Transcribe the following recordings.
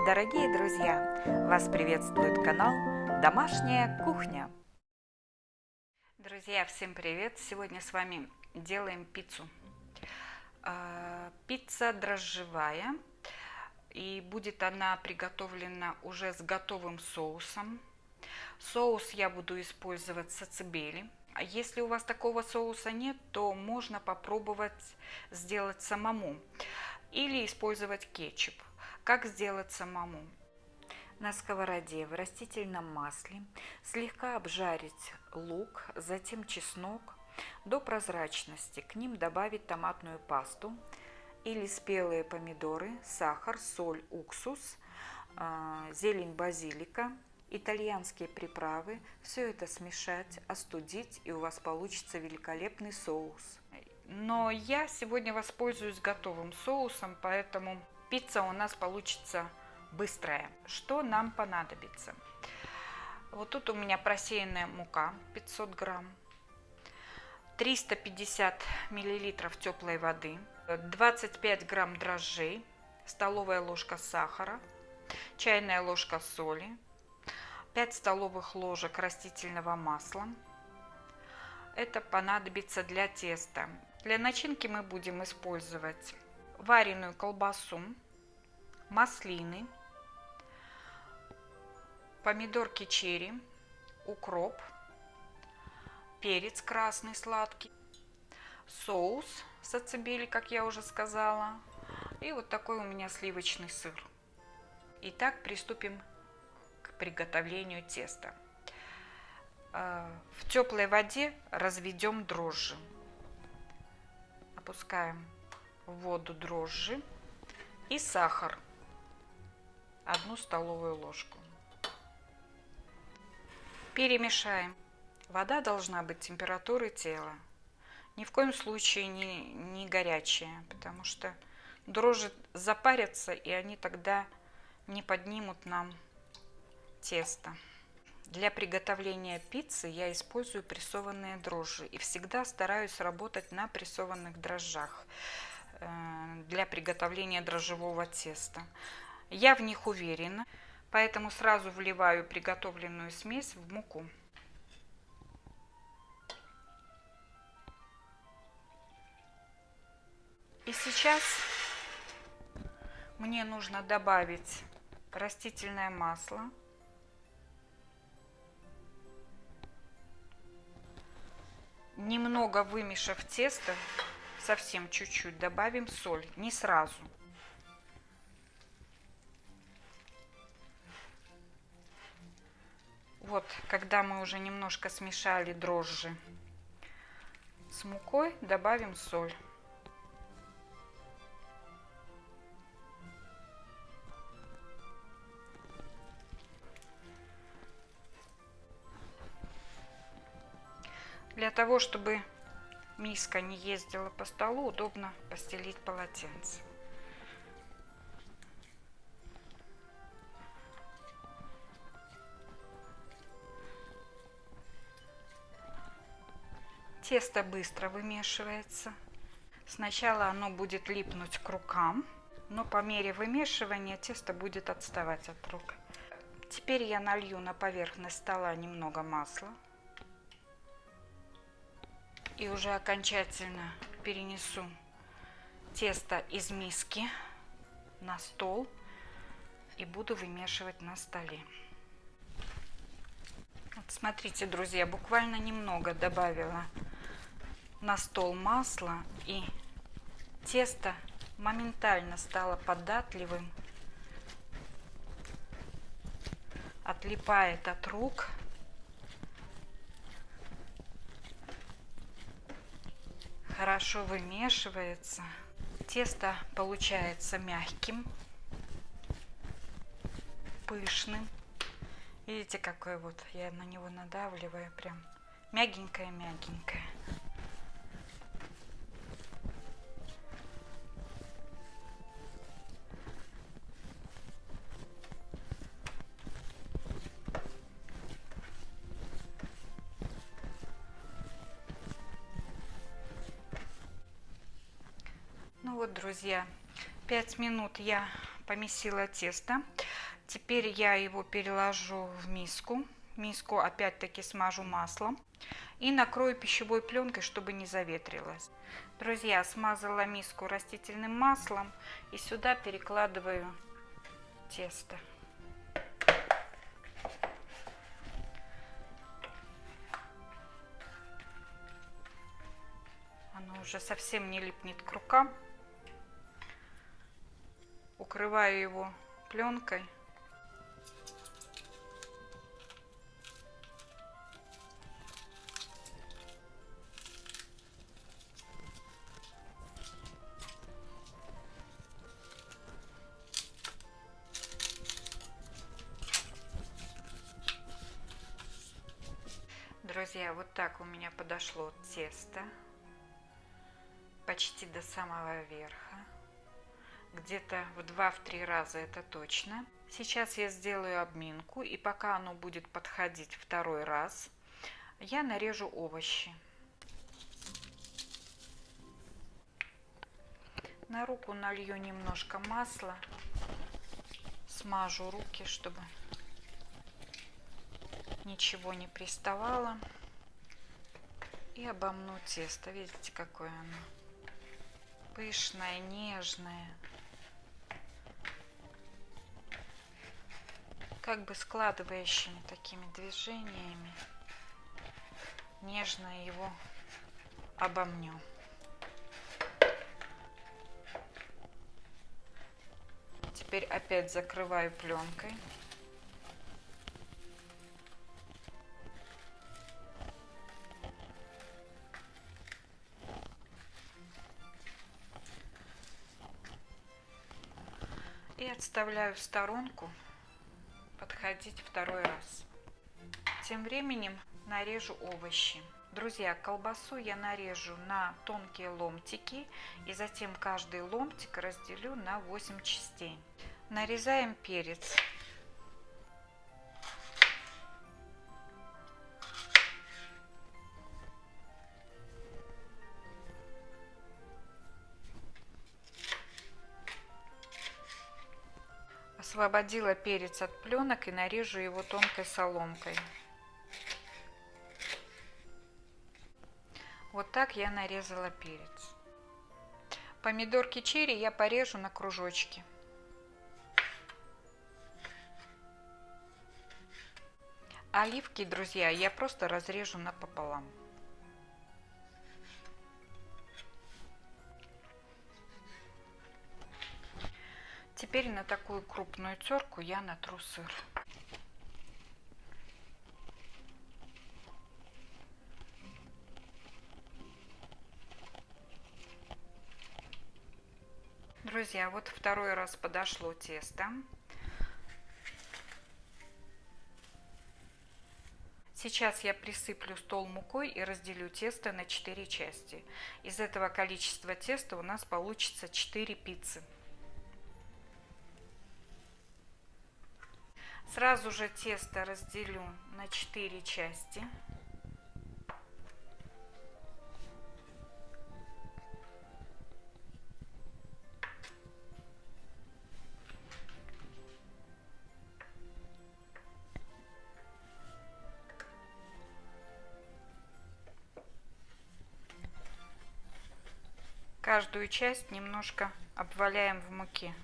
Дорогие друзья, вас приветствует канал Домашняя кухня. Друзья, всем привет! Сегодня с вами делаем пиццу. Пицца дрожжевая, и будет она приготовлена уже с готовым соусом. Соус я буду использовать сацебели. Если у вас такого соуса нет, то можно попробовать сделать самому или использовать кетчуп. Как сделать самому? На сковороде в растительном масле слегка обжарить лук, затем чеснок до прозрачности. К ним добавить томатную пасту или спелые помидоры, сахар, соль, уксус, зелень базилика, итальянские приправы. Все это смешать, остудить, и у вас получится великолепный соус. Но я сегодня воспользуюсь готовым соусом, поэтому пицца у нас получится быстрая. Что нам понадобится? Вот тут у меня просеянная мука 500 грамм, 350 миллилитров теплой воды, 25 грамм дрожжей, столовая ложка сахара, чайная ложка соли, 5 столовых ложек растительного масла. Это понадобится для теста. Для начинки мы будем использовать вареную колбасу, маслины, помидорки черри, укроп, перец красный сладкий, соус сацебели, как я уже сказала, и вот такой у меня сливочный сыр. Итак, приступим к приготовлению теста. В теплой воде разведем дрожжи. Опускаем в воду дрожжи и сахар, 1 столовую ложку. Перемешаем. Вода должна быть температуры тела. Ни в коем случае не горячая, потому что дрожжи запарятся, и они тогда не поднимут нам тесто. Для приготовления пиццы я использую прессованные дрожжи и всегда стараюсь работать на прессованных дрожжах для приготовления дрожжевого теста. Я в них уверена, поэтому сразу вливаю приготовленную смесь в муку. И сейчас мне нужно добавить растительное масло, немного вымешав тесто, совсем чуть-чуть добавим соль, не сразу. Вот, когда мы уже немножко смешали дрожжи с мукой, добавим соль. Для того, чтобы миска не ездила по столу, удобно постелить полотенце. Тесто быстро вымешивается. Сначала оно будет липнуть к рукам, но по мере вымешивания тесто будет отставать от рук. Теперь я налью на поверхность стола немного масла. И уже окончательно перенесу тесто из миски на стол и буду вымешивать на столе. Вот смотрите, друзья, буквально немного добавила на стол масла, и тесто моментально стало податливым, отлипает от рук. Хорошо вымешивается. Тесто получается мягким, пышным. Видите, какой вот я на него надавливаю, прям мягенькое-мягенькое. Ну вот, друзья, 5 минут я помесила тесто. Теперь я его переложу в миску. Миску опять-таки смажу маслом и накрою пищевой пленкой, чтобы не заветрилось. Друзья, смазала миску растительным маслом и сюда перекладываю тесто. Оно уже совсем не липнет к рукам. Укрываю его пленкой. Друзья, вот так у меня подошло тесто. Почти до самого верха. Где-то в 2-3 раза, это точно. Сейчас я сделаю обминку, и пока оно будет подходить второй раз, я нарежу овощи. На руку налью немножко масла, смажу руки, чтобы ничего не приставало, и обомну тесто. Видите, какое оно пышное, нежное. Как бы складывающими такими движениями нежно его обомню. Теперь опять закрываю пленкой. И отставляю в сторонку подходить второй раз. Тем временем нарежу овощи. Друзья, колбасу я нарежу на тонкие ломтики и затем каждый ломтик разделю на 8 частей. Нарезаем перец. Освободила перец от пленок и нарежу его тонкой соломкой. Вот так я нарезала перец. Помидорки черри я порежу на кружочки. Оливки, друзья, я просто разрежу напополам. Теперь на такую крупную терку я натру сыр. Друзья, вот второй раз подошло тесто. Сейчас я присыплю стол мукой и разделю тесто на 4 части. Из этого количества теста у нас получится 4 пиццы. Сразу же тесто разделю на 4 части. Каждую часть немножко обваляем в муке.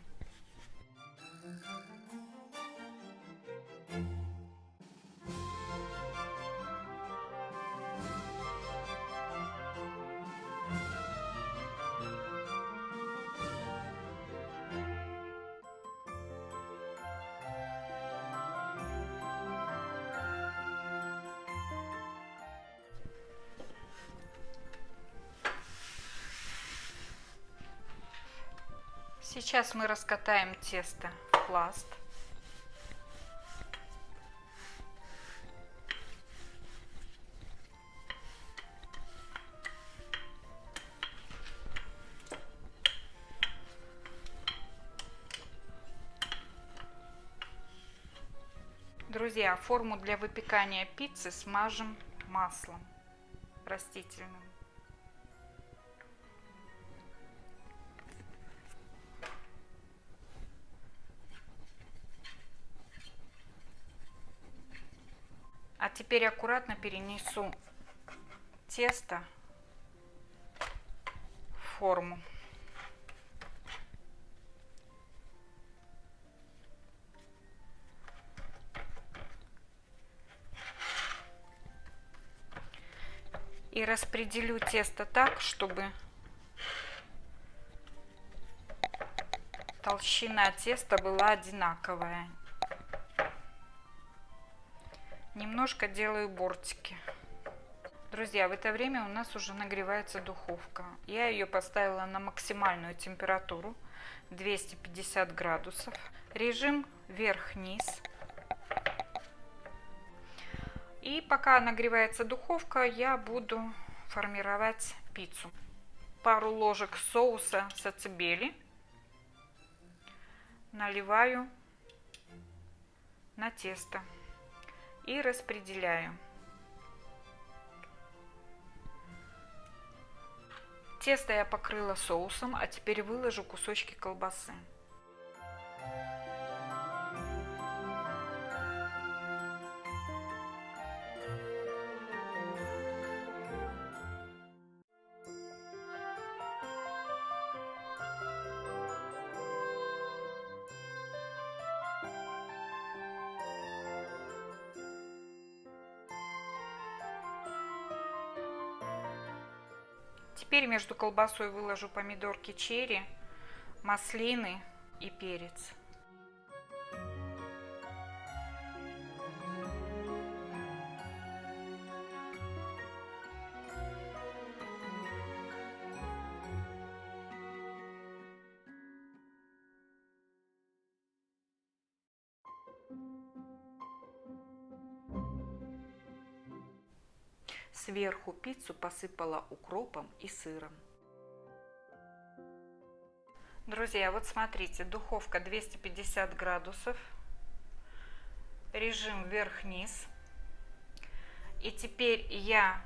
Сейчас мы раскатаем тесто в пласт. Друзья, форму для выпекания пиццы смажем маслом растительным. теперь аккуратно перенесу тесто в форму. И распределю тесто так, чтобы толщина теста была одинаковая. Немножко делаю бортики. Друзья, в это время у нас уже нагревается духовка. Я ее поставила на максимальную температуру 250 градусов. Режим вверх-вниз. И пока нагревается духовка, я буду формировать пиццу. Пару ложек соуса сацебели наливаю на тесто и распределяю. Тесто я покрыла соусом, а теперь выложу кусочки колбасы. Теперь между колбасой выложу помидорки черри, маслины и перец. Сверху пиццу посыпала укропом и сыром. Друзья, вот смотрите, духовка 250 градусов, режим вверх-вниз. И теперь я,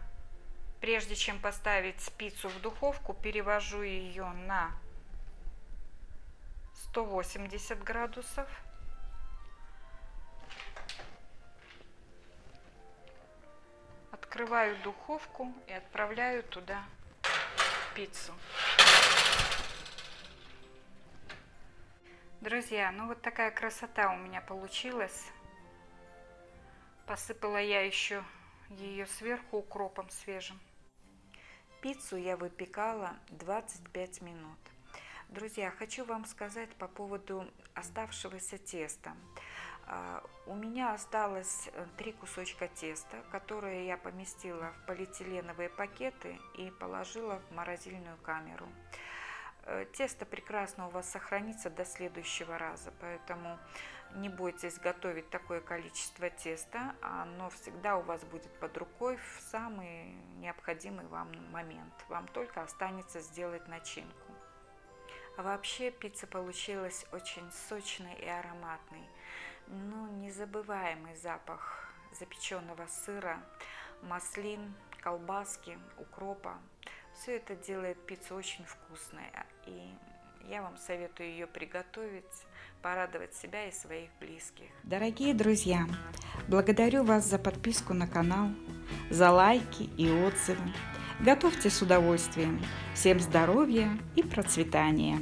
прежде чем поставить пиццу в духовку, перевожу ее на 180 градусов. Открываю духовку и отправляю туда пиццу. Друзья, ну вот такая красота у меня получилась. Посыпала я еще ее сверху укропом свежим. Пиццу я выпекала 25 минут. Друзья, хочу вам сказать по поводу оставшегося теста. У меня осталось 3 кусочка теста, которые я поместила в полиэтиленовые пакеты и положила в морозильную камеру. Тесто прекрасно у вас сохранится до следующего раза, поэтому не бойтесь готовить такое количество теста, оно всегда у вас будет под рукой в самый необходимый вам момент. Вам только останется сделать начинку. А вообще пицца получилась очень сочной и ароматной. Но незабываемый запах запеченного сыра, маслин, колбаски, укропа. Все это делает пиццу очень вкусной. И я вам советую ее приготовить, порадовать себя и своих близких. Дорогие друзья, благодарю вас за подписку на канал, за лайки и отзывы. Готовьте с удовольствием. Всем здоровья и процветания!